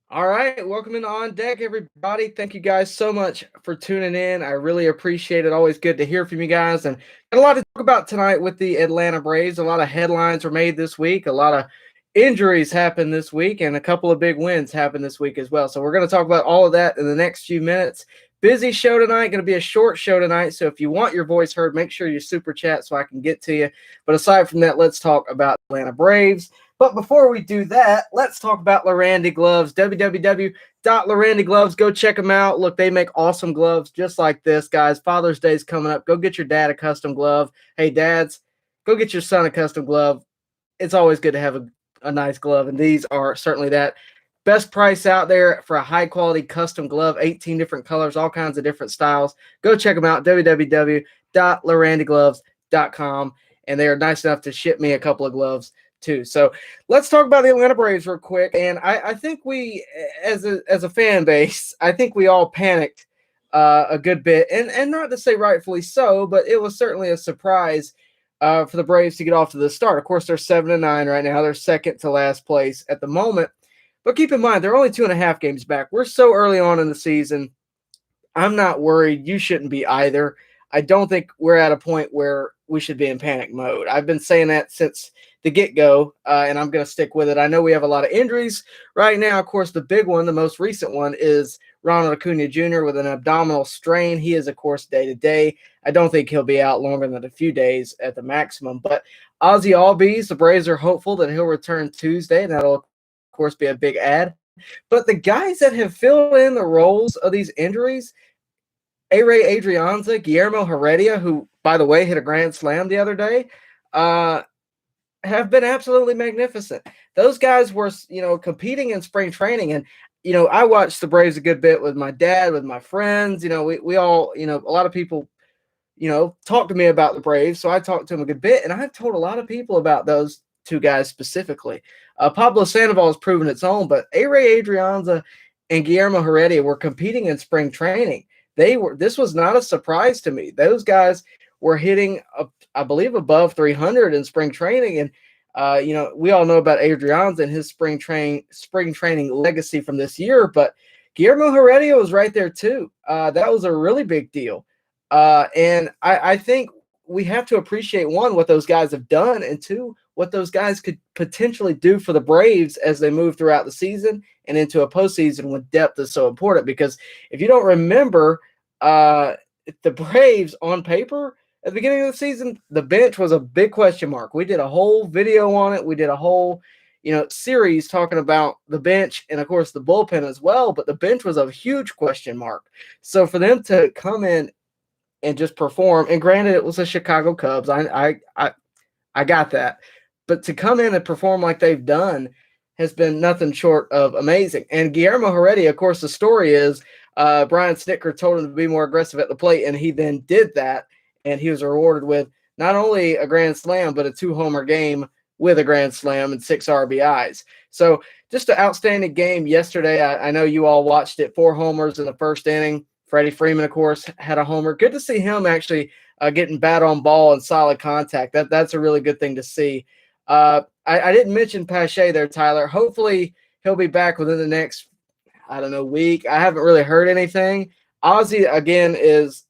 All right, welcome in On Deck, everybody. Thank you guys so much for tuning in. I really appreciate it. Always good to hear from you guys. And got a lot to talk about tonight with the Atlanta Braves. A lot of headlines were made this week. A lot of injuries happened this week, and a couple of big wins happened this week as well. So we're going to talk about all of that in the next few minutes. Busy show tonight. Going to be a short show tonight. So if you want your voice heard, make sure you super chat so I can get to you. But aside from that, let's talk about Atlanta Braves. But before we do that, let's talk about Llerandi Gloves, www.Llerandi Gloves. Go check them out. Look, they make awesome gloves just like this, guys. Father's Day is coming up. Go get your dad a custom glove. Hey, dads, go get your son a custom glove. It's always good to have a nice glove, and these are certainly that. Best price out there for a high-quality custom glove, 18 different colors, all kinds of different styles. Go check them out, www.LlerandIGloves.com, and they are nice enough to ship me a couple of gloves too. So let's talk about the Atlanta Braves real quick. And I think we, as a fan base, I think we all panicked a good bit, and not to say rightfully so, but it was certainly a surprise for the Braves to get off to the start. Of course, they're 7-9 right now. They're second to last place at the moment. But keep in mind, they're only 2.5 games back. We're so early on in the season. I'm not worried. You shouldn't be either. I don't think we're at a point where we should be in panic mode. I've been saying that since the get-go, and I'm going to stick with it. I know we have a lot of injuries right now. Of course, the big one, the most recent one, is Ronald Acuna Jr. with an abdominal strain. He is, of course, day-to-day. I don't think he'll be out longer than a few days at the maximum. But Ozzie Albies, the Braves are hopeful that he'll return Tuesday, and that'll, of course, be a big add. But the guys that have filled in the roles of these injuries, A-Ray Adrianza, Guillermo Heredia, who, by the way, hit a grand slam the other day, have been absolutely magnificent. Those guys were, competing in spring training. And, I watched the Braves a good bit with my dad, with my friends. We all, a lot of people, talk to me about the Braves. So I talked to them a good bit. And I've told a lot of people about those two guys specifically. Pablo Sandoval has proven its own, but A-Ray Adrianza and Guillermo Heredia were competing in spring training. This was not a surprise to me. Those guys were hitting, I believe, above 300 in spring training. And, we all know about Adrianza and his spring training legacy from this year, but Guillermo Heredia was right there too. That was a really big deal. And I think we have to appreciate, one, what those guys have done, and two, what those guys could potentially do for the Braves as they move throughout the season and into a postseason when depth is so important. Because if you don't remember, the Braves on paper at the beginning of the season, the bench was a big question mark. We did a whole video on it. We did a whole, series talking about the bench and, of course, the bullpen as well. But the bench was a huge question mark. So for them to come in and just perform, and granted, it was the Chicago Cubs. I got that. But to come in and perform like they've done has been nothing short of amazing. And Guillermo Heredia, of course, the story is Brian Snitker told him to be more aggressive at the plate, and he then did that, and he was rewarded with not only a grand slam, but a 2-homer game with a grand slam and 6 RBIs. So just an outstanding game yesterday. I know you all watched it. 4 homers in the first inning. Freddie Freeman, of course, had a homer. Good to see him actually getting bat on ball and solid contact. That's a really good thing to see. I didn't mention Pache there, Tyler. Hopefully he'll be back within the next, week. I haven't really heard anything. Ozzie, again,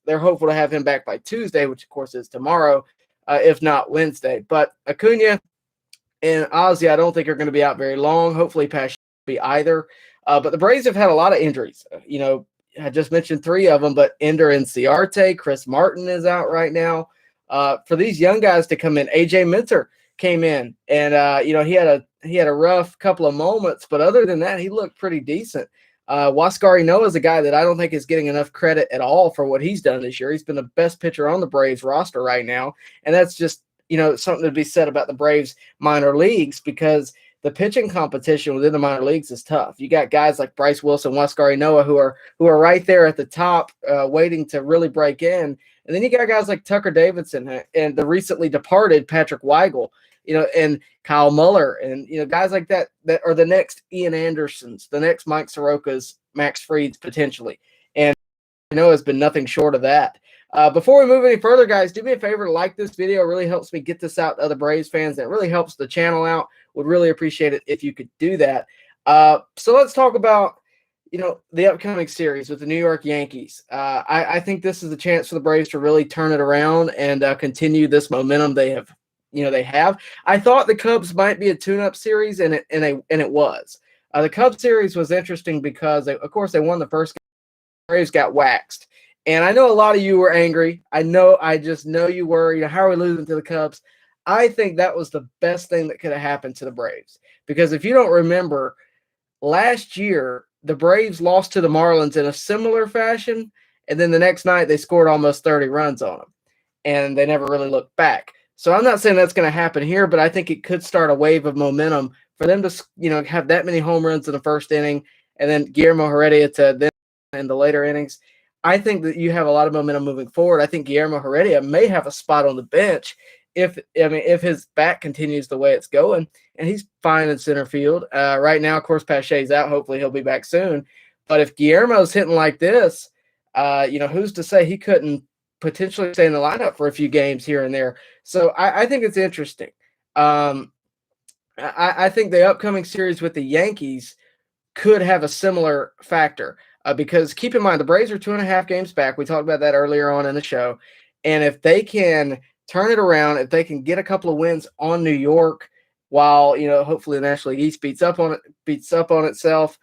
they're hopeful to have him back by Tuesday, which, of course, is tomorrow, if not Wednesday. But Acuna and Ozzie, I don't think are going to be out very long. Hopefully Pache will be either. But the Braves have had a lot of injuries. I just mentioned 3 of them, but Ender Inciarte, Chris Martin is out right now. For these young guys to come in, AJ Minter came in, and he had a rough couple of moments, but other than that, he looked pretty decent. Huascar Ynoa is a guy that I don't think is getting enough credit at all for what he's done this year. He's been the best pitcher on the Braves roster right now, and that's just something to be said about the Braves minor leagues, because the pitching competition within the minor leagues is tough. You got guys like Bryce Wilson, Huascar Ynoa who are right there at the top, waiting to really break in. And then you got guys like Tucker Davidson and the recently departed Patrick Weigel, and Kyle Muller, and guys like that are the next Ian Andersons, the next Mike Sorokas, Max Frieds potentially. And has been nothing short of that. Before we move any further, guys, do me a favor, like this video. It really helps me get this out to other Braves fans. It really helps the channel out. Would really appreciate it if you could do that. So let's talk about, the upcoming series with the New York Yankees. I think this is a chance for the Braves to really turn it around and continue this momentum they have. I thought the Cubs might be a tune-up series, and it was. The Cubs series was interesting because, of course, they won the first game. The Braves got waxed. And I know a lot of you were angry. I just know you were. How are we losing to the Cubs? I think that was the best thing that could have happened to the Braves. Because if you don't remember, last year, the Braves lost to the Marlins in a similar fashion, and then the next night they scored almost 30 runs on them, and they never really looked back. So I'm not saying that's going to happen here, but I think it could start a wave of momentum for them to, have that many home runs in the first inning, and then Guillermo Heredia to then in the later innings. I think that you have a lot of momentum moving forward. I think Guillermo Heredia may have a spot on the bench if his bat continues the way it's going, and he's fine in center field. Right now, of course, Pache's out. Hopefully he'll be back soon. But if Guillermo's hitting like this, who's to say he couldn't potentially stay in the lineup for a few games here and there? So I think it's interesting. I think the upcoming series with the Yankees could have a similar factor because keep in mind, the Braves are 2.5 games back. We talked about that earlier on in the show. And if they can turn it around, if they can get a couple of wins on New York while, hopefully the National League East beats up on itself,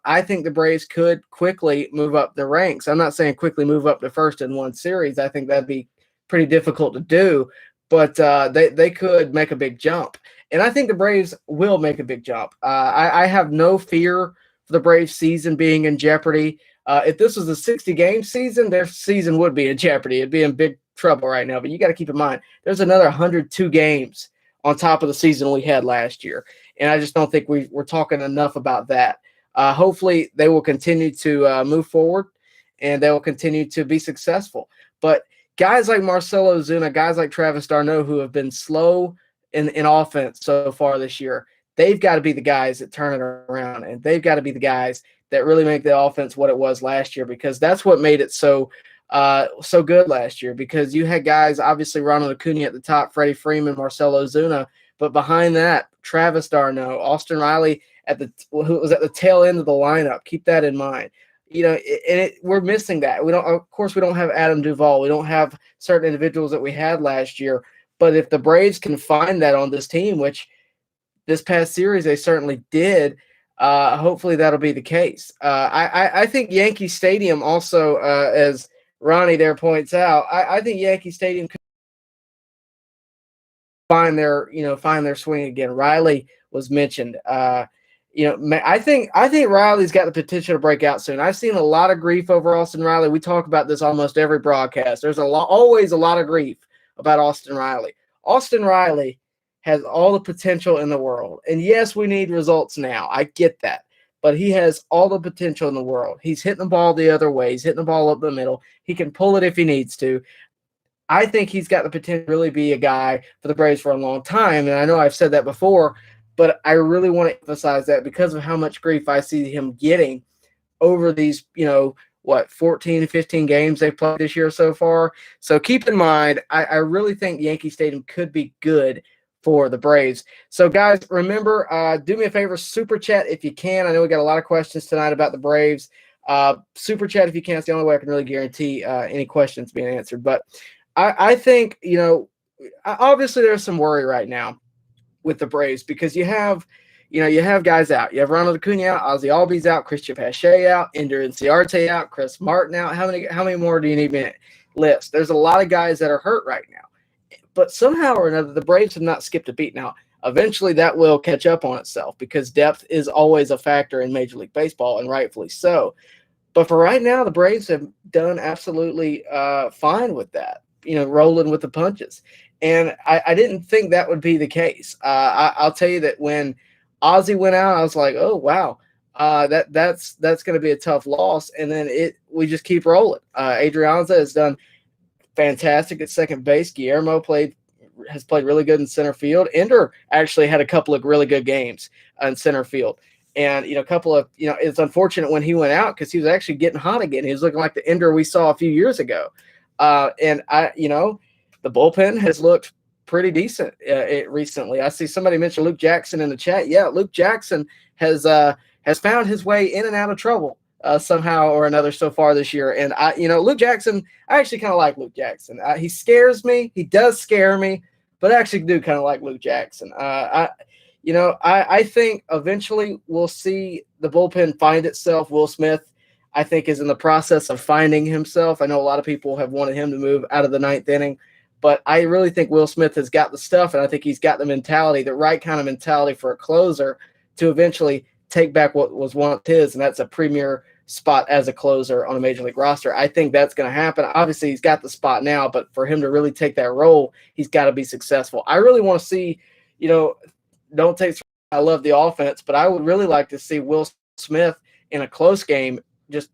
I think the Braves could quickly move up the ranks. I'm not saying quickly move up to first in one series. I think that'd be pretty difficult to do, but they could make a big jump. And I think the Braves will make a big jump. I have no fear for the Braves season being in jeopardy. If this was a 60-game season, their season would be in jeopardy. It'd be in big trouble right now. But you got to keep in mind, there's another 102 games on top of the season we had last year. And I just don't think we're talking enough about that. Hopefully, they will continue to move forward, and they will continue to be successful. But guys like Marcell Ozuna, guys like Travis d'Arnaud, who have been slow in offense so far this year, they've got to be the guys that turn it around, and they've got to be the guys that really make the offense what it was last year, because that's what made it so good last year. Because you had guys, obviously Ronald Acuna at the top, Freddie Freeman, Marcell Ozuna, but behind that, Travis d'Arnaud, Austin Riley who was at the tail end of the lineup. Keep that in mind. We're missing that. Of course, we don't have Adam Duvall. We don't have certain individuals that we had last year. But if the Braves can find that on this team, which this past series they certainly did, hopefully that'll be the case. I think Yankee Stadium also, as Ronnie there points out, I think Yankee Stadium could find their swing again. Riley was mentioned. I think Riley's got the potential to break out soon. I've seen a lot of grief over Austin Riley. We talk about this almost every broadcast. There's always a lot of grief about Austin Riley. Austin Riley has all the potential in the world. And yes, we need results now. I get that. But he has all the potential in the world. He's hitting the ball the other way. He's hitting the ball up the middle. He can pull it if he needs to. I think he's got the potential to really be a guy for the Braves for a long time. And I know I've said that before, but I really want to emphasize that because of how much grief I see him getting over these, 14 to 15 games they've played this year so far. So keep in mind, I really think Yankee Stadium could be good for the Braves. So guys, remember, do me a favor, super chat if you can. I know we got a lot of questions tonight about the Braves. Super chat if you can. It's the only way I can really guarantee any questions being answered. But I think, obviously there's some worry right now with the Braves because you have guys out. You have Ronald Acuna out, Ozzie Albies out, Christian Pache out, Ender Inciarte out, Chris Martin out. How many more do you need me to list? There's a lot of guys that are hurt right now. But somehow or another, the Braves have not skipped a beat. Now, eventually that will catch up on itself because depth is always a factor in Major League Baseball, and rightfully so. But for right now, the Braves have done absolutely fine with that, rolling with the punches. And I didn't think that would be the case. I'll tell you that when Ozzie went out, I was like, oh, wow, that's going to be a tough loss. And then we just keep rolling. Adrianza has done fantastic at second base. Guillermo has played really good in center field. Ender actually had a couple of really good games in center field. And, a couple of, it's unfortunate when he went out because he was actually getting hot again. He was looking like the Ender we saw a few years ago. And the bullpen has looked pretty decent recently. I see somebody mention Luke Jackson in the chat. Yeah, Luke Jackson has found his way in and out of trouble somehow or another so far this year. And Luke Jackson, I actually kind of like Luke Jackson. He scares me. He does scare me, but I actually do kind of like Luke Jackson. I think eventually we'll see the bullpen find itself. Will Smith, I think, is in the process of finding himself. I know a lot of people have wanted him to move out of the ninth inning, but I really think Will Smith has got the stuff, and I think he's got the mentality, the right kind of mentality for a closer to eventually take back what was once his, and that's a premier spot as a closer on a major league roster. I think that's going to happen. Obviously, he's got the spot now, but for him to really take that role, he's got to be successful. I really want to see, don't take – I love the offense, but I would really like to see Will Smith in a close game just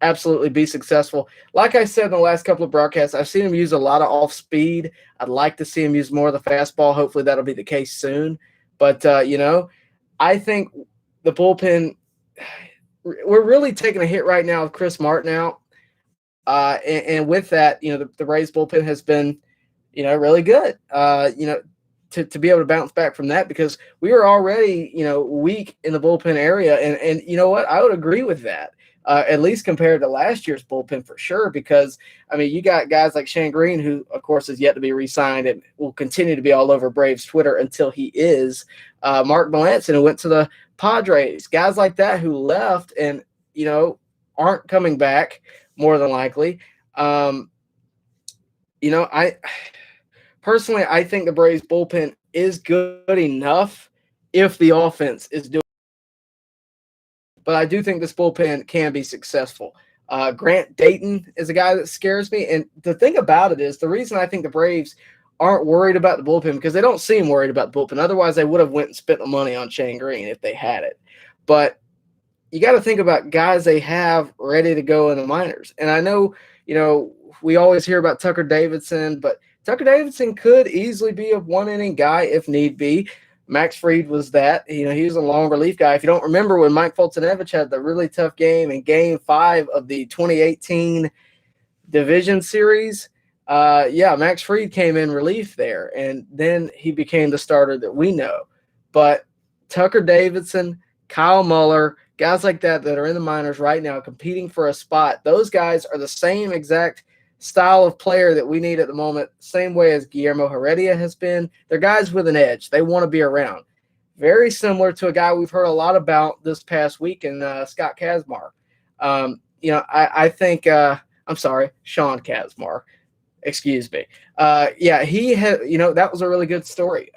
absolutely be successful. Like I said in the last couple of broadcasts, I've seen him use a lot of off speed. I'd like to see him use more of the fastball. Hopefully that'll be the case soon. But, I think the bullpen – we're really taking a hit right now with Chris Martin out. And with that, the Rays bullpen has been, really good, to be able to bounce back from that, because we were already, weak in the bullpen area. And you know what? I would agree with that, at least compared to last year's bullpen for sure, because, you got guys like Shane Green, who, of course, is yet to be re-signed and will continue to be all over Braves Twitter until he is. Mark Melanson, who went to the Padres, guys like that who left and, aren't coming back more than likely. I personally, I think the Braves bullpen is good enough if the offense is doing. But I do think this bullpen can be successful. Grant Dayton is a guy that scares me. And the thing about it is, the reason I think the Braves aren't worried about the bullpen, because they don't seem worried about the bullpen. Otherwise, they would have went and spent the money on Shane Green if they had it. But you got to think about guys they have ready to go in the minors. And I know, we always hear about Tucker Davidson, but Tucker Davidson could easily be a one-inning guy if need be. Max Fried was that. He was a long relief guy. If you don't remember when Mike Foltynewicz had the really tough game in Game 5 of the 2018 Division Series, Max Fried came in relief there, and then he became the starter that we know. But Tucker Davidson, Kyle Muller, guys like that are in the minors right now competing for a spot, those guys are the same exact style of player that we need at the moment, same way as Guillermo Heredia has been. They're guys with an edge. They want to be around. Very similar to a guy we've heard a lot about this past week in Scott Kazmar. I think I'm sorry, Sean Kazmar. Excuse me. He had, that was a really good story.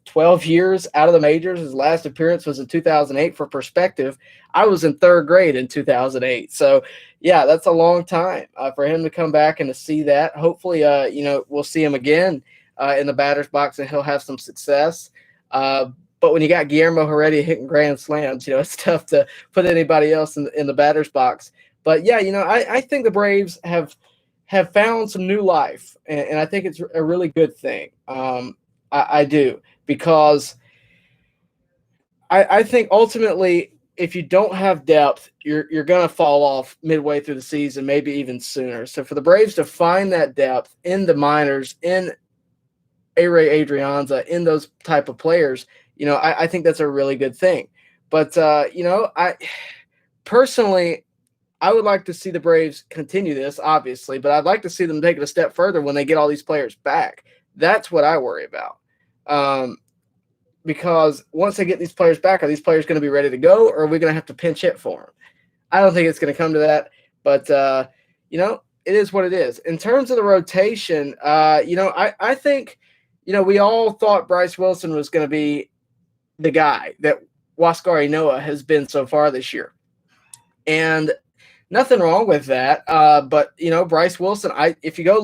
12 years out of the majors. His last appearance was in 2008. For perspective, I was in third grade in 2008. So, that's a long time for him to come back and to see that. Hopefully, we'll see him again in the batter's box and he'll have some success. But when you got Guillermo Heredia hitting grand slams, it's tough to put anybody else in the batter's box. But, I think the Braves have found some new life, and I think it's a really good thing. I do, because I think ultimately, if you don't have depth, you're going to fall off midway through the season, maybe even sooner. So for the Braves to find that depth in the minors, in A-Ray Adrianza, in those type of players, I think that's a really good thing. But, I personally – I would like to see the Braves continue this, obviously, but I'd like to see them take it a step further when they get all these players back. That's what I worry about. Because once they get these players back, are these players going to be ready to go, or are we going to have to pinch hit for them? I don't think it's going to come to that, but, it is what it is. In terms of the rotation, I think, we all thought Bryce Wilson was going to be the guy that Huascar Ynoa has been so far this year. And nothing wrong with that, but Bryce Wilson. If you go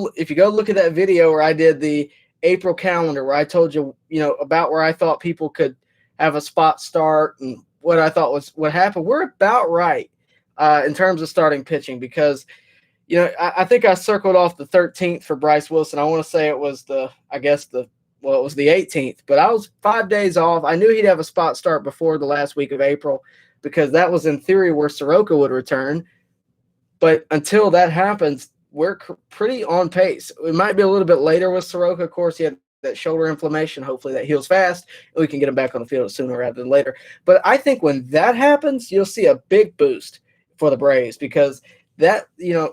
look at that video where I did the April calendar, where I told you, about where I thought people could have a spot start and what I thought was what happened. We're about right in terms of starting pitching, because I think I circled off the 13th for Bryce Wilson. I want to say it was it was the 18th, but I was 5 days off. I knew he'd have a spot start before the last week of April, because that was in theory where Soroka would return. But until that happens, we're pretty on pace. It might be a little bit later with Soroka. Of course, he had that shoulder inflammation. Hopefully that heals fast and we can get him back on the field sooner rather than later. But I think when that happens, you'll see a big boost for the Braves because that,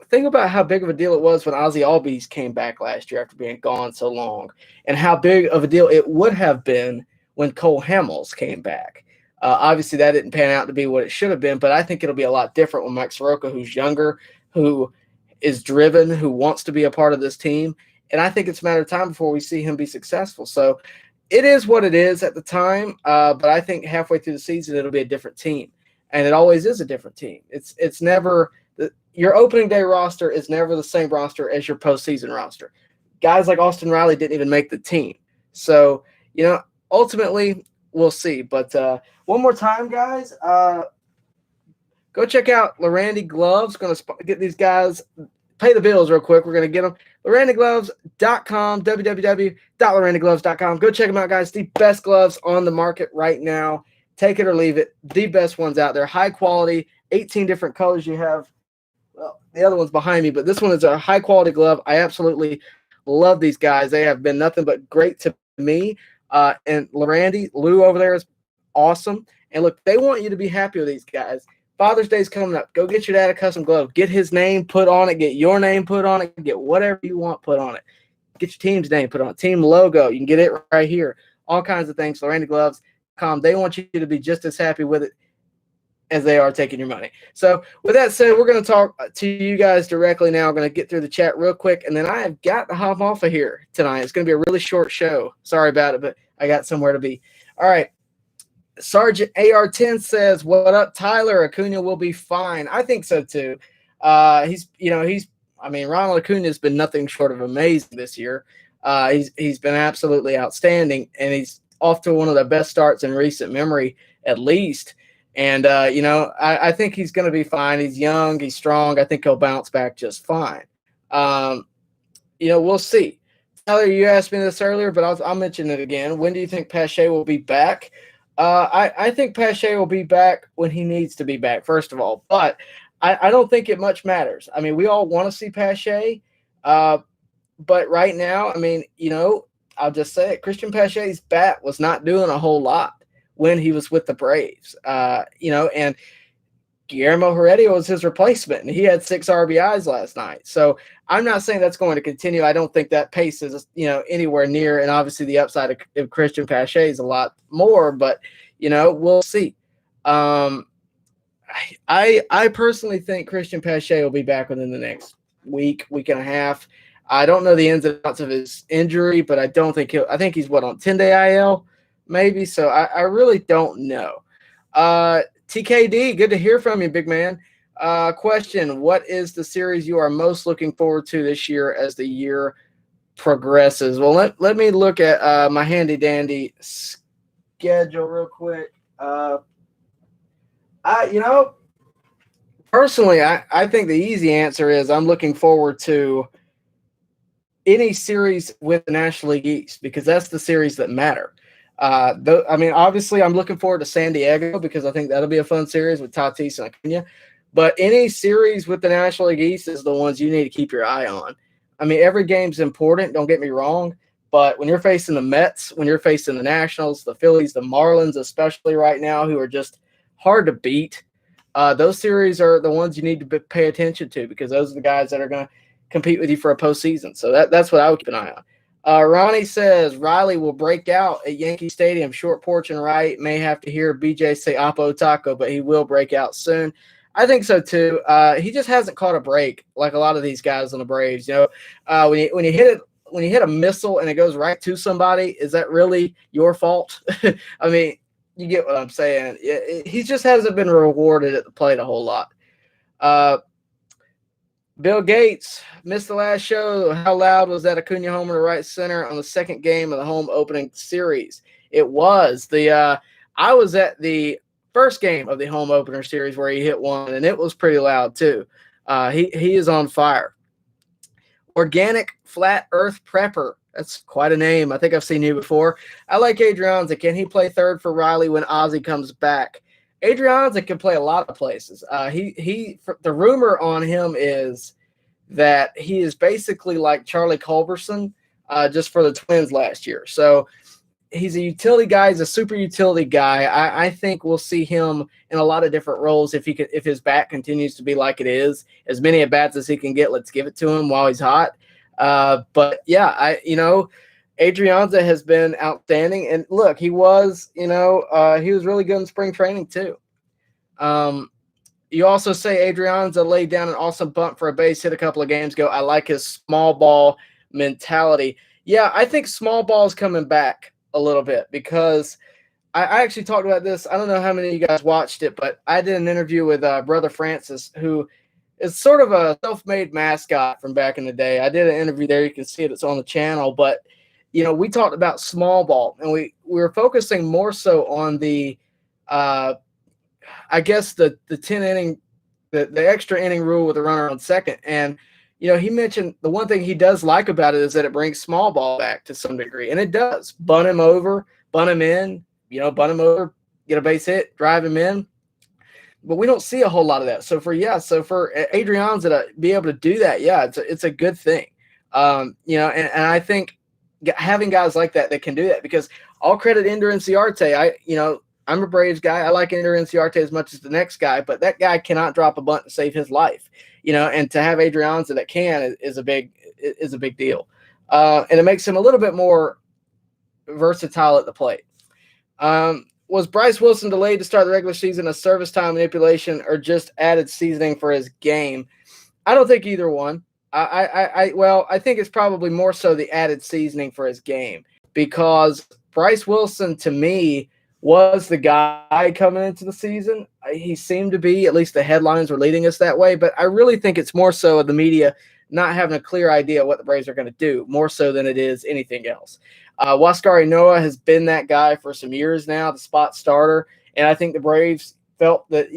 think about how big of a deal it was when Ozzie Albies came back last year after being gone so long, and how big of a deal it would have been when Cole Hamels came back. Obviously, that didn't pan out to be what it should have been, but I think it'll be a lot different when Mike Soroka, who's younger, who is driven, who wants to be a part of this team, and I think it's a matter of time before we see him be successful. So it is what it is at the time, but I think halfway through the season it'll be a different team, and it always is a different team. It's never your opening day roster is never the same roster as your postseason roster. Guys like Austin Riley didn't even make the team, so ultimately we'll see. But one more time, guys, go check out Llerandi Gloves. Going to get these guys. Pay the bills real quick. We're going to get them. LlerandIGloves.com, www.LlerandIGloves.com. Go check them out, guys. The best gloves on the market right now. Take it or leave it. The best ones out there. High quality, 18 different colors you have. Well, the other one's behind me, but this one is a high-quality glove. I absolutely love these guys. They have been nothing but great to me. And Llerandi, Lou over there is awesome. And look, they want you to be happy with these guys. Father's Day's coming up. Go get your dad a custom glove. Get his name put on it. Get your name put on it. Get whatever you want put on it. Get your team's name put on it. Team logo. You can get it right here. All kinds of things. LlerandIGloves.com. They want you to be just as happy with it as they are taking your money. So with that said, we're going to talk to you guys directly now. I'm going to get through the chat real quick, and then I have got to hop off of here tonight. It's going to be a really short show. Sorry about it, but I got somewhere to be. All right. Sergeant AR-10 says, what up, Tyler? Acuna will be fine. I think so too. Ronald Acuna has been nothing short of amazing this year. He's been absolutely outstanding, and he's off to one of the best starts in recent memory, at least. And, I think he's going to be fine. He's young. He's strong. I think he'll bounce back just fine. We'll see. Tyler, you asked me this earlier, but I'll mention it again. When do you think Pache will be back? I think Pache will be back when he needs to be back, first of all. But I don't think it much matters. I mean, we all want to see Pache. But right now, I'll just say it. Christian Pache's bat was not doing a whole lot when he was with the Braves, and Guillermo Heredia was his replacement, and he had 6 RBIs last night. So I'm not saying that's going to continue. I don't think that pace is, anywhere near, and obviously the upside of Christian Pache is a lot more, but, we'll see. I personally think Christian Pache will be back within the next week and a half. I don't know the ins and outs of his injury, but I think he's on 10-day IL? Maybe. So I really don't know. TKD, good to hear from you, big man. Question, what is the series you are most looking forward to this year as the year progresses? Well, let me look at my handy-dandy schedule real quick. Personally, I think the easy answer is I'm looking forward to any series with the National League East because that's the series that matter. Obviously, I'm looking forward to San Diego because I think that'll be a fun series with Tatis and Acuna. But any series with the National League East is the ones you need to keep your eye on. Every game's important, don't get me wrong. But when you're facing the Mets, when you're facing the Nationals, the Phillies, the Marlins, especially right now, who are just hard to beat, those series are the ones you need to pay attention to because those are the guys that are going to compete with you for a postseason. So that's what I would keep an eye on. Ronnie says Riley will break out at Yankee Stadium. Short porch and right. May have to hear BJ say Oppo Taco, but he will break out soon. I think so too. He just hasn't caught a break like a lot of these guys on the Braves. When you hit a missile and it goes right to somebody, is that really your fault? You get what I'm saying. He just hasn't been rewarded at the plate a whole lot. Bill Gates missed the last show. How loud was that Acuna homer to right center on the second game of the home opening series? It was. I was at the first game of the home opener series where he hit one, and it was pretty loud too. He is on fire. Organic Flat Earth Prepper. That's quite a name. I think I've seen you before. I like Adrianza. Can he play third for Riley when Ozzie comes back? Adrianza can play a lot of places. The rumor on him is that he is basically like Charlie Culberson, just for the Twins last year. So he's a utility guy. He's a super utility guy. I think we'll see him in a lot of different roles if his bat continues to be like it is. As many at bats as he can get, let's give it to him while he's hot. But yeah, Adrianza has been outstanding. And look, he was really good in spring training too. You also say Adrianza laid down an awesome bunt for a base hit a couple of games ago. I like his small ball mentality. Yeah, I think small ball is coming back a little bit because I actually talked about this. I don't know how many of you guys watched it, but I did an interview with Brother Francis, who is sort of a self-made mascot from back in the day. I did an interview there. You can see it. It's on the channel. But, we talked about small ball, and we were focusing more so on the I guess the 10 inning, the extra inning rule with a runner on second. And, he mentioned the one thing he does like about it is that it brings small ball back to some degree. And it does. Bunt him over, bunt him in, bunt him over, get a base hit, drive him in. But we don't see a whole lot of that. So for Adrianza to be able to do that, yeah, it's a good thing. And I think having guys like that can do that, because all credit Ender Inciarte. I'm a Braves guy. I like Ender Inciarte as much as the next guy, but that guy cannot drop a bunt to save his life. And to have Adrianza that can is a big deal. And it makes him a little bit more versatile at the plate. Was Bryce Wilson delayed to start the regular season a service time manipulation or just added seasoning for his game? I don't think either one. I think it's probably more so the added seasoning for his game, because Bryce Wilson, to me, was the guy coming into the season. He seemed to be, at least the headlines were leading us that way, but I really think it's more so of the media not having a clear idea what the Braves are going to do, more so than it is anything else. Huascar Ynoa has been that guy for some years now, the spot starter, and I think the Braves felt that,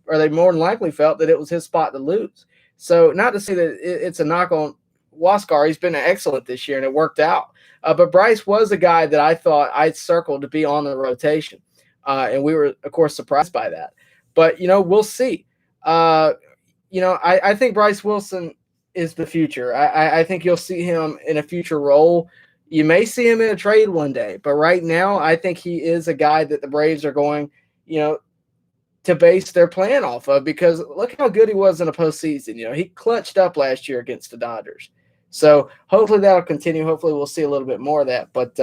or they more than likely felt that it was his spot to lose. So not to say that it's a knock on Huascar. He's been excellent this year, and it worked out. But Bryce was a guy that I thought I'd circled to be on the rotation. And we were, of course, surprised by that. But, we'll see. I think Bryce Wilson is the future. I think you'll see him in a future role. You may see him in a trade one day. But right now, I think he is a guy that the Braves are going, to base their plan off of, because look how good he was in the postseason. He clutched up last year against the Dodgers. So hopefully that'll continue. Hopefully we'll see a little bit more of that. But,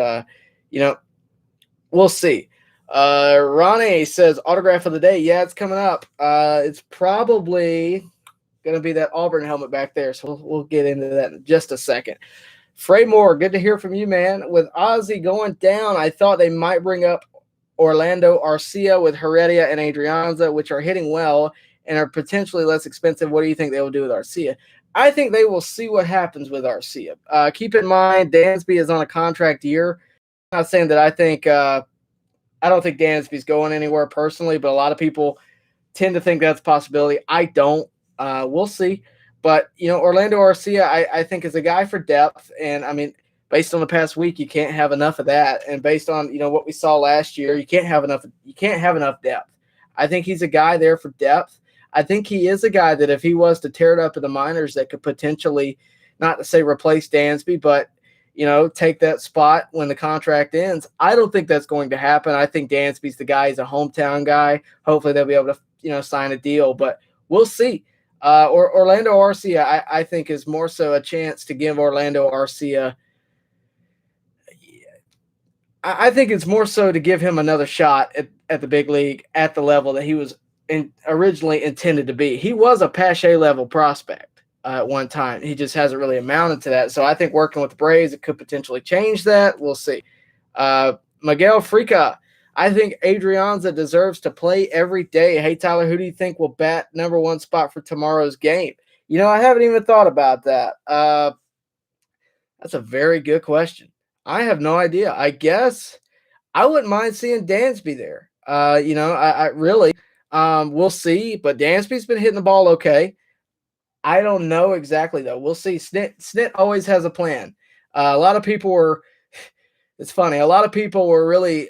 we'll see. Ronnie says, autograph of the day. Yeah, it's coming up. It's probably going to be that Auburn helmet back there. So we'll get into that in just a second. Frey Moore, good to hear from you, man. With Ozzy going down, I thought they might bring up Orlando Arcia with Heredia and Adrianza, which are hitting well and are potentially less expensive. What do you think they will do with Arcia? I think they will see what happens with Arcia. Keep in mind, Dansby is on a contract year. I'm not saying that I don't think Dansby's going anywhere personally, but a lot of people tend to think that's a possibility. I don't. We'll see. But, Orlando Arcia, I think, is a guy for depth. And, I mean, based on the past week, you can't have enough of that. And based on, what we saw last year, you can't have enough depth. I think he's a guy there for depth. I think he is a guy that if he was to tear it up in the minors, that could potentially, not to say replace Dansby, but, take that spot when the contract ends. I don't think that's going to happen. I think Dansby's the guy. He's a hometown guy. Hopefully they'll be able to, sign a deal, but we'll see. Orlando Arcia, I think, is more so a chance to give Orlando Arcia. I think it's more so to give him another shot at the big league at the level that he was originally intended to be. He was a Pache level prospect at one time. He just hasn't really amounted to that. So I think working with the Braves, it could potentially change that. We'll see. Miguel Frica, I think Adrianza deserves to play every day. Hey, Tyler, who do you think will bat number one spot for tomorrow's game? I haven't even thought about that. That's a very good question. I have no idea. I guess I wouldn't mind seeing Dansby there. I really, we'll see. But Dansby's been hitting the ball okay. I don't know exactly, though. We'll see. Snit always has a plan. A lot of people were – it's funny. A lot of people were really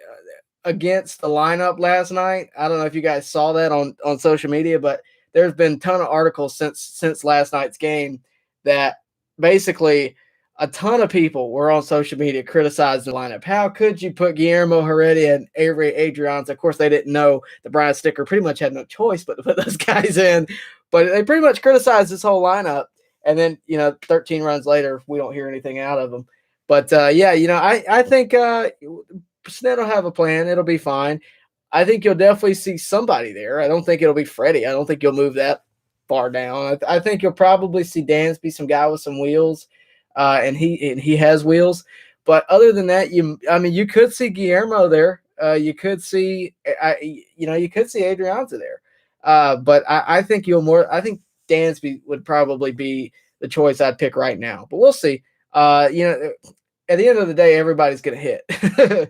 against the lineup last night. I don't know if you guys saw that on social media, but there's been a ton of articles since last night's game that basically a ton of people were on social media criticizing the lineup. How could you put Guillermo Heredia and Avery Adrians? Of course, they didn't know that Brian Sticker pretty much had no choice but to put those guys in. But they pretty much criticized this whole lineup. And then, 13 runs later, we don't hear anything out of them. But, I think Snit will have a plan. It'll be fine. I think you'll definitely see somebody there. I don't think it'll be Freddie. I don't think you'll move that far down. I think you'll probably see Dansby, some guy with some wheels. And he has wheels. But other than that, you could see Guillermo there. You could see Adrianza there. But I think I think Dansby would probably be the choice I'd pick right now. But we'll see. At the end of the day, everybody's going to hit.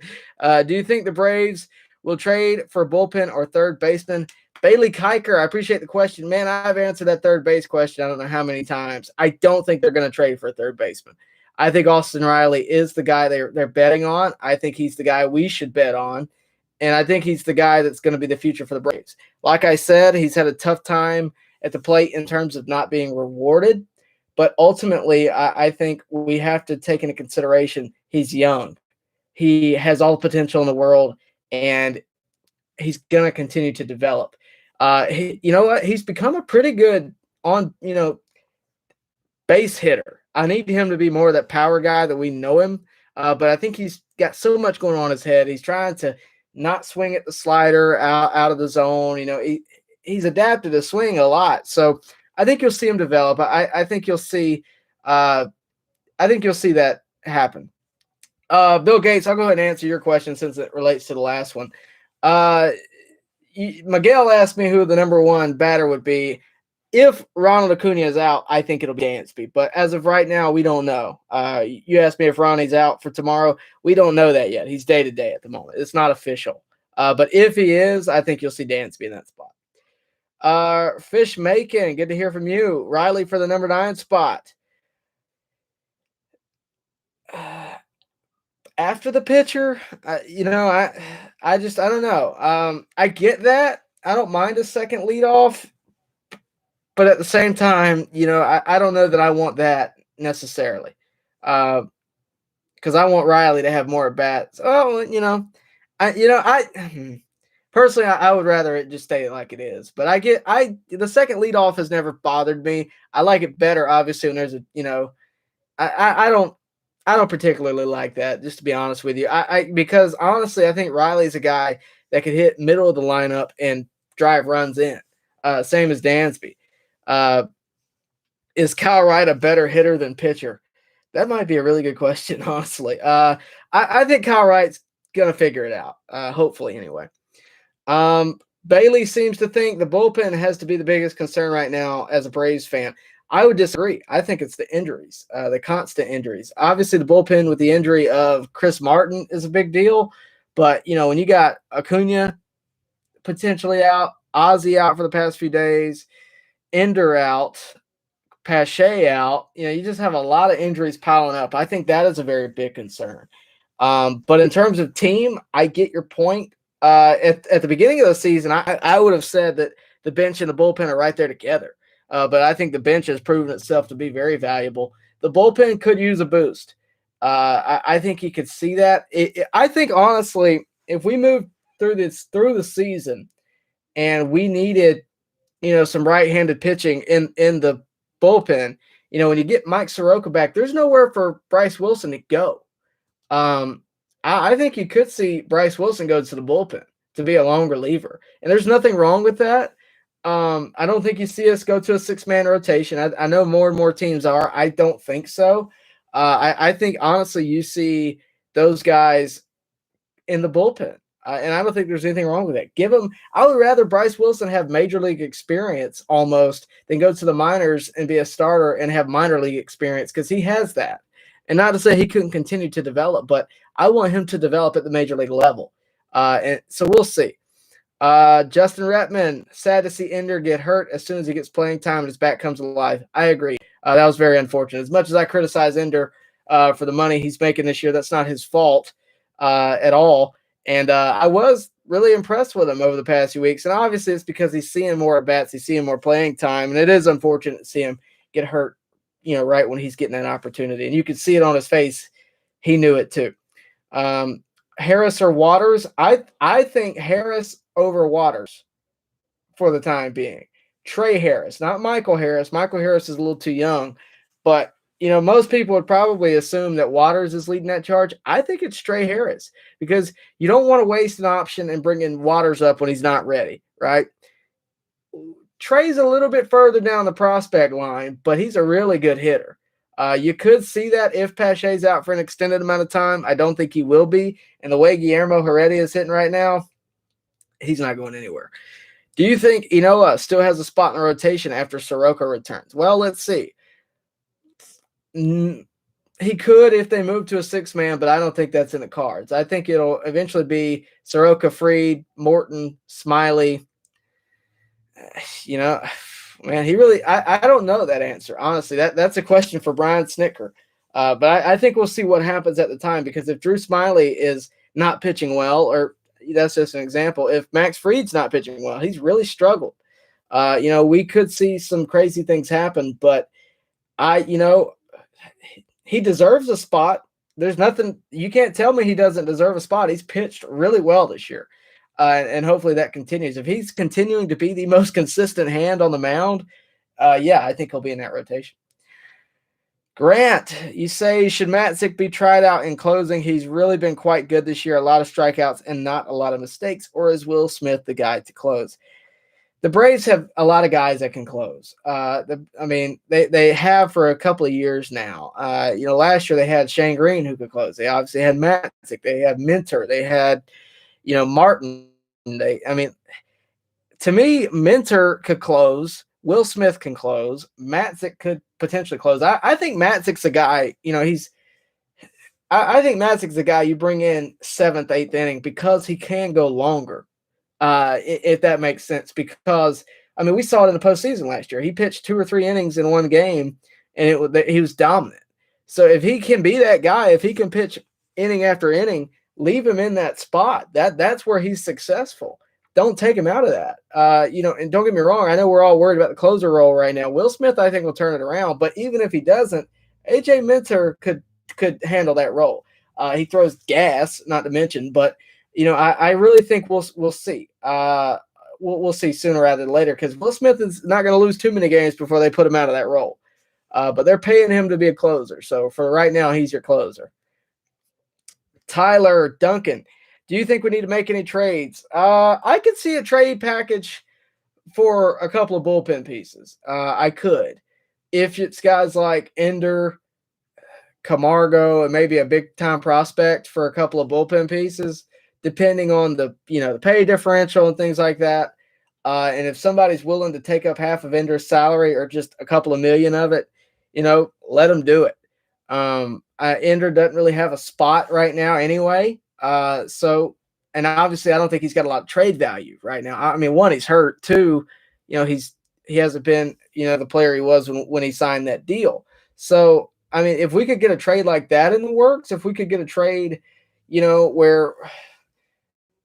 Do you think the Braves will trade for bullpen or third baseman? Bailey Kiker, I appreciate the question. Man, I've answered that third base question I don't know how many times. I don't think they're going to trade for a third baseman. I think Austin Riley is the guy they're betting on. I think he's the guy we should bet on. And I think he's the guy that's going to be the future for the Braves. Like I said, he's had a tough time at the plate in terms of not being rewarded. But ultimately, I think we have to take into consideration he's young. He has all the potential in the world, and he's going to continue to develop. You know what? He's become a pretty good base hitter. I need him to be more of that power guy that we know him. But I think he's got so much going on in his head. He's trying to not swing at the slider out of the zone. He's adapted his swing a lot. So I think you'll see him develop. I think you'll see. I think you'll see that happen. Bill Gates, I'll go ahead and answer your question since it relates to the last one. Miguel asked me who the number one batter would be. If Ronald Acuna is out, I think it'll be Dansby. But as of right now, we don't know. You asked me if Ronnie's out for tomorrow. We don't know that yet. He's day-to-day at the moment. It's not official. But if he is, I think you'll see Dansby in that spot. Fish Macon, good to hear from you. Riley for the number 9 spot. After the pitcher, I don't know. I get that. I don't mind a second leadoff. But at the same time, I don't know that I want that necessarily. Because I want Riley to have more at bats. Oh, personally, I would rather it just stay like it is. But the second leadoff has never bothered me. I like it better, obviously, when there's I don't particularly like that, just to be honest with you. Because honestly, I think Riley's a guy that could hit middle of the lineup and drive runs in. Same as Dansby. Is Kyle Wright a better hitter than pitcher? That might be a really good question, honestly. I think Kyle Wright's going to figure it out, hopefully anyway. Bailey seems to think the bullpen has to be the biggest concern right now as a Braves fan. I would disagree. I think it's the injuries, the constant injuries. Obviously, the bullpen with the injury of Chris Martin is a big deal. But, when you got Acuna potentially out, Ozzie out for the past few days, Ender out, Pache out, you just have a lot of injuries piling up. I think that is a very big concern. But in terms of team, I get your point. At the beginning of the season, I would have said that the bench and the bullpen are right there together. But I think the bench has proven itself to be very valuable. The bullpen could use a boost. I think you could see that. I think, honestly, if we move through the season and we needed some right-handed pitching in the bullpen, when you get Mike Soroka back, there's nowhere for Bryce Wilson to go. I think you could see Bryce Wilson go to the bullpen to be a long reliever. And there's nothing wrong with that. I don't think you see us go to a 6-man rotation. I know more and more teams are. I don't think so. I think, honestly, you see those guys in the bullpen. And I don't think there's anything wrong with that. I would rather Bryce Wilson have major league experience almost than go to the minors and be a starter and have minor league experience, because he has that. And not to say he couldn't continue to develop, but I want him to develop at the major league level. And so we'll see. Justin Retman, sad to see Ender get hurt as soon as he gets playing time and his back comes alive. I agree. That was very unfortunate. As much as I criticize Ender for the money he's making this year, that's not his fault at all. And I was really impressed with him over the past few weeks. And obviously it's because he's seeing more at-bats. He's seeing more playing time. And it is unfortunate to see him get hurt right when he's getting that opportunity. And you could see it on his face. He knew it too. Harris or Waters? I think Harris over Waters for the time being. Trey Harris, not Michael Harris. Michael Harris is a little too young, but most people would probably assume that Waters is leading that charge. I think it's Trey Harris because you don't want to waste an option and bring in Waters up when he's not ready, right? Trey's a little bit further down the prospect line, but he's a really good hitter. You could see that if Pache's out for an extended amount of time. I don't think he will be. And the way Guillermo Heredia is hitting right now, he's not going anywhere. Do you think Enoa still has a spot in the rotation after Soroka returns? Well, let's see. He could if they move to a 6-man, but I don't think that's in the cards. I think it'll eventually be Soroka, Fried, Morton, Smiley. Man, he really I don't know that answer. Honestly, that's a question for Brian Snitker. But I think we'll see what happens at the time, because if Drew Smiley is not pitching well, or that's just an example, if Max Fried's not pitching well, he's really struggled. We could see some crazy things happen, but he deserves a spot. There's nothing, you can't tell me he doesn't deserve a spot. He's pitched really well this year. And hopefully that continues. If he's continuing to be the most consistent hand on the mound, I think he'll be in that rotation. Grant, you say, should Matzik be tried out in closing? He's really been quite good this year. A lot of strikeouts and not a lot of mistakes. Or is Will Smith the guy to close? The Braves have a lot of guys that can close. They have for a couple of years now. Last year they had Shane Green who could close. They obviously had Matzik. They had Minter. They had Martin. To me, Minter could close. Will Smith can close. Matzik could potentially close. I think Matzik's a guy, I think Matzik's a guy you bring in 7th, 8th inning because he can go longer, if that makes sense. Because, we saw it in the postseason last year. He pitched 2 or 3 innings in one game, and he was dominant. So if he can be that guy, if he can pitch inning after inning, leave him in that spot. That's where he's successful. Don't take him out of that. And don't get me wrong, I know we're all worried about the closer role right now. Will Smith, I think, will turn it around. But even if he doesn't, A.J. Minter could handle that role. He throws gas, not to mention. But, I really think we'll see. We'll see sooner rather than later, because Will Smith is not going to lose too many games before they put him out of that role. But they're paying him to be a closer. So for right now, he's your closer. Tyler Duncan, do you think we need to make any trades? I could see a trade package for a couple of bullpen pieces. I could. If it's guys like Ender, Camargo, and maybe a big-time prospect for a couple of bullpen pieces, depending on the pay differential and things like that. And if somebody's willing to take up half of Ender's salary or just a couple of million of it, let them do it. Ender doesn't really have a spot right now anyway. And obviously I don't think he's got a lot of trade value right now. One, he's hurt. Two, he hasn't been, the player he was when he signed that deal. So, if we could get a trade like that in the works, if we could get a trade, where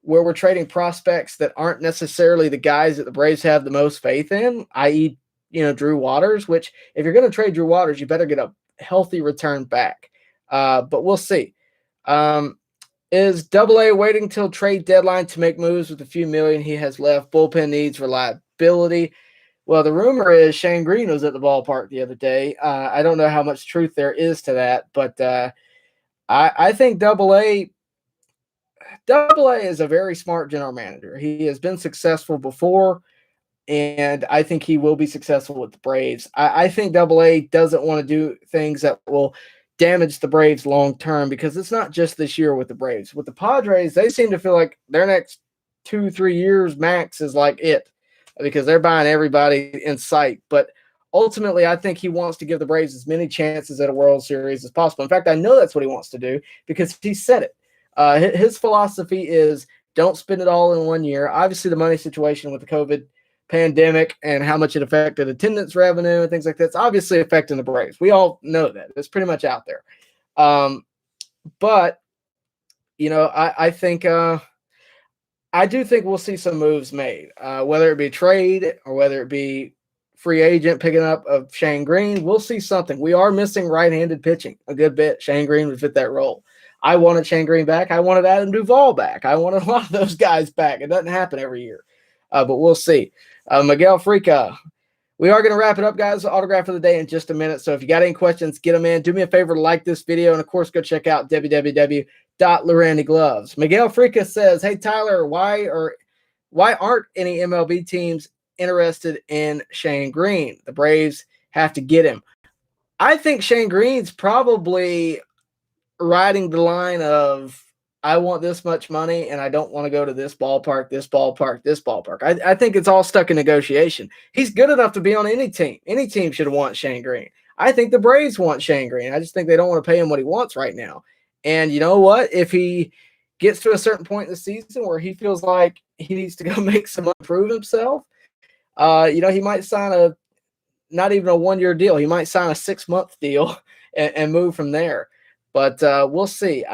we're trading prospects that aren't necessarily the guys that the Braves have the most faith in, i.e., Drew Waters, which if you're going to trade Drew Waters, you better get a healthy return back. But we'll see. Is AA waiting till trade deadline to make moves with the few million he has left? Bullpen needs reliability. Well, the rumor is Shane Green was at the ballpark the other day. I don't know how much truth there is to that, but I think AA is a very smart general manager. He has been successful before, and I think he will be successful with the Braves. I think AA doesn't want to do things that will damage the Braves long term, because it's not just this year with the Braves. With the Padres, they seem to feel like their next 2-3 years max is like it, because they're buying everybody in sight. But ultimately, I think he wants to give the Braves as many chances at a World Series as possible. In fact, I know that's what he wants to do, because he said it. His philosophy is don't spend it all in one year. Obviously, the money situation with the COVID pandemic and how much it affected attendance revenue and things like that, it's obviously affecting the Braves. We all know that. It's pretty much out there. But, I think I do think we'll see some moves made, whether it be trade or whether it be free agent picking up of Shane Green. We'll see something. We are missing right-handed pitching a good bit. Shane Green would fit that role. I wanted Shane Green back. I wanted Adam Duvall back. I wanted a lot of those guys back. It doesn't happen every year, but we'll see. Miguel Frica. We are going to wrap it up, guys. Autograph of the day in just a minute. So if you got any questions, get them in. Do me a favor to like this video. And, of course, go check out www.Llerandi Gloves. Miguel Frica says, hey, Tyler, why aren't any MLB teams interested in Shane Green? The Braves have to get him. I think Shane Green's probably riding the line of, I want this much money and I don't want to go to this ballpark, this ballpark, this ballpark. I think it's all stuck in negotiation. He's good enough to be on any team. Any team should want Shane Green. I think the Braves want Shane Green. I just think they don't want to pay him what he wants right now. And you know what? If he gets to a certain point in the season where he feels like he needs to go make some improve himself, he might sign not even a 1-year deal. He might sign a 6-month deal and move from there. But we'll see.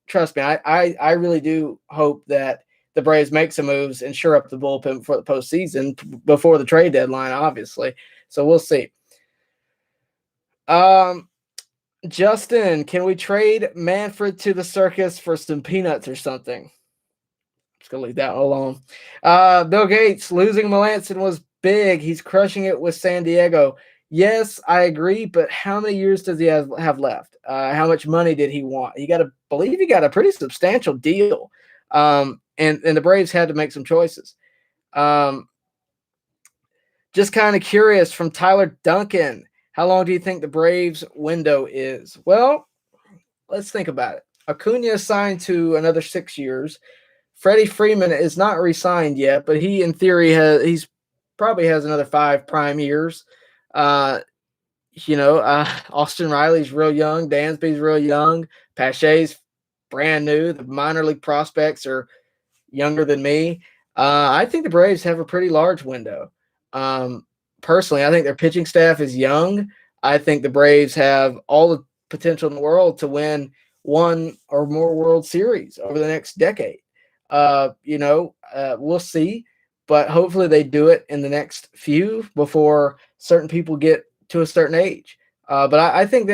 Trust me, I really do hope that the Braves make some moves and shore up the bullpen for the postseason before the trade deadline, obviously. So we'll see. Justin, can we trade Manfred to the circus for some peanuts or something? Just going to leave that alone. Bill Gates, losing Melanson was big. He's crushing it with San Diego. Yes, I agree, but how many years does he have left? How much money did he want? He got a pretty substantial deal, and the Braves had to make some choices. Just kind of curious from Tyler Duncan, how long do you think the Braves window is? Well, let's think about it. Acuna is signed to another 6 years. Freddie Freeman is not re-signed yet, but he, in theory, he's probably has another 5 prime years. Austin Riley's real young. Dansby's real young. Pache's brand new. The minor league prospects are younger than me. I think the Braves have a pretty large window. Personally, I think their pitching staff is young. I think the Braves have all the potential in the world to win 1 or more World Series over the next decade. We'll see, but hopefully they do it in the next few before certain people get to a certain age. But I think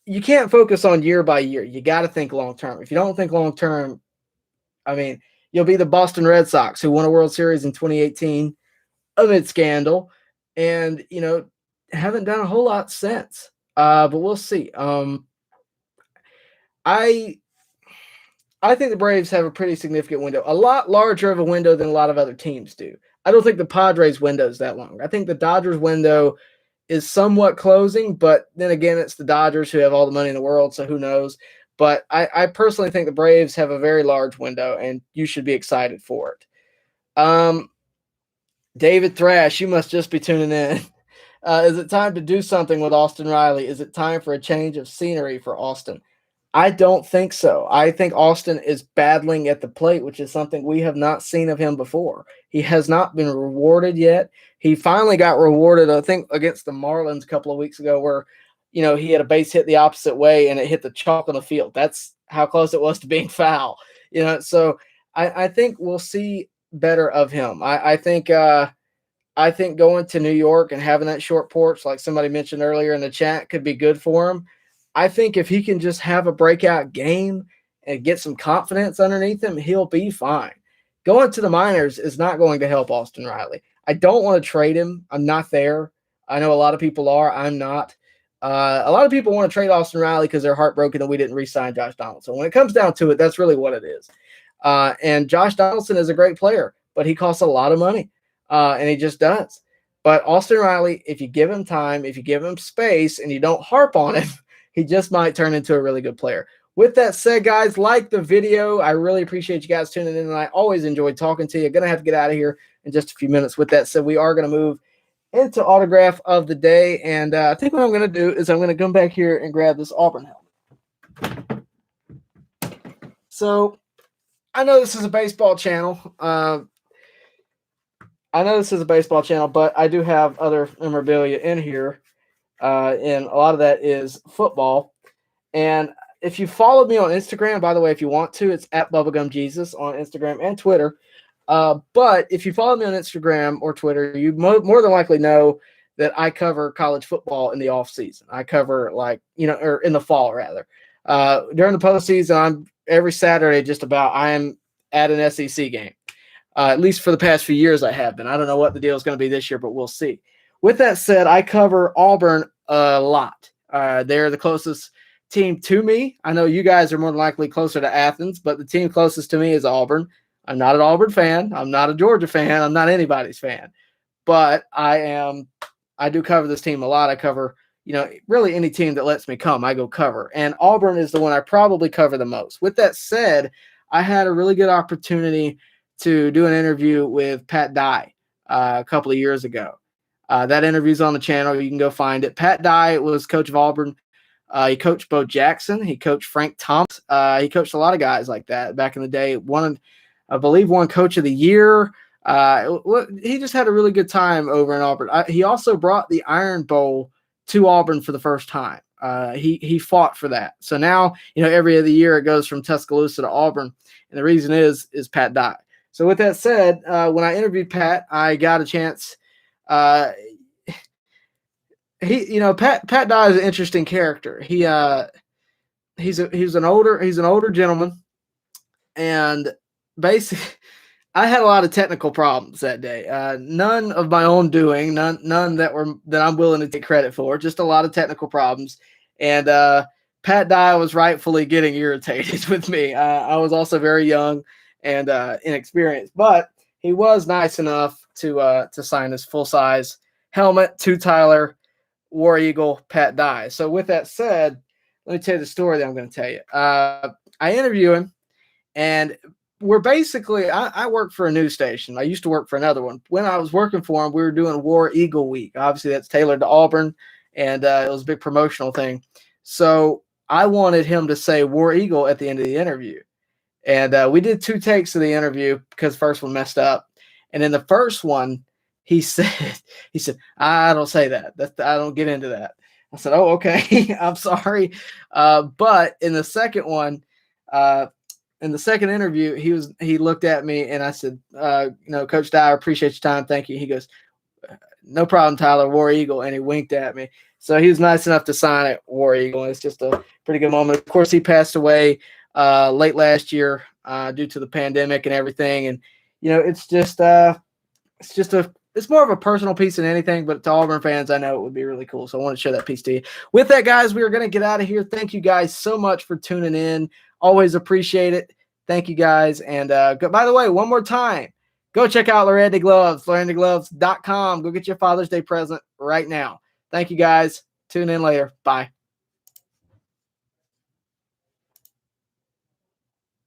you can't focus on year by year. You got to think long term. If you don't think long term, you'll be the Boston Red Sox, who won a World Series in 2018 amid scandal, and haven't done a whole lot since. But we'll see. I think the Braves have a pretty significant window, a lot larger of a window than a lot of other teams do. I don't think the Padres window is that long. I think the Dodgers window is somewhat closing, but then again, it's the Dodgers who have all the money in the world, so who knows? But I personally think the Braves have a very large window, and you should be excited for it. David Thrash, you must just be tuning in. Is it time to do something with Austin Riley? Is it time for a change of scenery for Austin? I don't think so. I think Austin is battling at the plate, which is something we have not seen of him before. He has not been rewarded yet. He finally got rewarded, I think, against the Marlins a couple of weeks ago where, he had a base hit the opposite way and it hit the chalk on the field. That's how close it was to being foul. So I think we'll see better of him. I think going to New York and having that short porch, like somebody mentioned earlier in the chat, could be good for him. I think if he can just have a breakout game and get some confidence underneath him, he'll be fine. Going to the minors is not going to help Austin Riley. I don't want to trade him. I'm not there. I know a lot of people are. I'm not. A lot of people want to trade Austin Riley because they're heartbroken that we didn't re-sign Josh Donaldson. When it comes down to it, that's really what it is. And Josh Donaldson is a great player, but he costs a lot of money, and he just does. But Austin Riley, if you give him time, if you give him space, and you don't harp on him, he just might turn into a really good player. With that said, guys, like the video. I really appreciate you guys tuning in, and I always enjoy talking to you. Going to have to get out of here in just a few minutes. With that said, we are going to move into autograph of the day, and I think what I'm going to do is I'm going to come back here and grab this Auburn helmet. So I know this is a baseball channel. but I do have other memorabilia in here. And a lot of that is football. And if you followed me on Instagram, by the way, if you want to, it's at BubblegumJesus on Instagram and Twitter. But if you follow me on Instagram or Twitter, you more than likely know that I cover college football in the off season. I cover or in the fall rather. During the postseason, I'm every Saturday just about I am at an SEC game. At least for the past few years I have been. I don't know what the deal is going to be this year, but we'll see. With that said, I cover Auburn a lot. They're the closest team to me. I know you guys are more than likely closer to Athens, but the team closest to me is Auburn. I'm not an Auburn fan. I'm not a Georgia fan. I'm not anybody's fan. But I do cover this team a lot. I cover, really any team that lets me come, I go cover. And Auburn is the one I probably cover the most. With that said, I had a really good opportunity to do an interview with Pat Dye a couple of years ago. That interview's on the channel. You can go find it. Pat Dye was coach of Auburn. He coached Bo Jackson. He coached Frank Thomas. He coached a lot of guys like that back in the day. I believe won Coach of the Year. He just had a really good time over in Auburn. He also brought the Iron Bowl to Auburn for the first time. He fought for that. So now, every other year it goes from Tuscaloosa to Auburn. And the reason is Pat Dye. So with that said, when I interviewed Pat, I got a chance. Pat Dye is an interesting character. He's an older gentleman, and basically, I had a lot of technical problems that day. None of my own doing, none that I'm willing to take credit for. Just a lot of technical problems, and Pat Dye was rightfully getting irritated with me. I was also very young and inexperienced, but he was nice enough to sign his full-size helmet to Tyler, War Eagle, Pat Dye. So with that said, let me tell you the story that I'm going to tell you. I interview him, and we're basically, I work for a news station. I used to work for another one. When I was working for him, we were doing War Eagle Week. Obviously, that's tailored to Auburn, and it was a big promotional thing. So I wanted him to say War Eagle at the end of the interview. And we did 2 takes of the interview because the first one messed up. And in the first one, he said, I don't say that. I don't get into that. I said, oh, okay. I'm sorry. But in the second one, in the second interview, he looked at me and I said, Coach Dye, I appreciate your time. Thank you. He goes, no problem, Tyler, War Eagle. And he winked at me. So he was nice enough to sign it, War Eagle. It's just a pretty good moment. Of course, he passed away late last year due to the pandemic and everything. And, it's more of a personal piece than anything, but to Auburn fans, I know it would be really cool. So I want to share that piece to you. With that, guys, we are going to get out of here. Thank you guys so much for tuning in. Always appreciate it. Thank you guys. And by the way, one more time, go check out Llerandi Gloves, LlerandIGloves.com. Go get your Father's Day present right now. Thank you guys. Tune in later. Bye.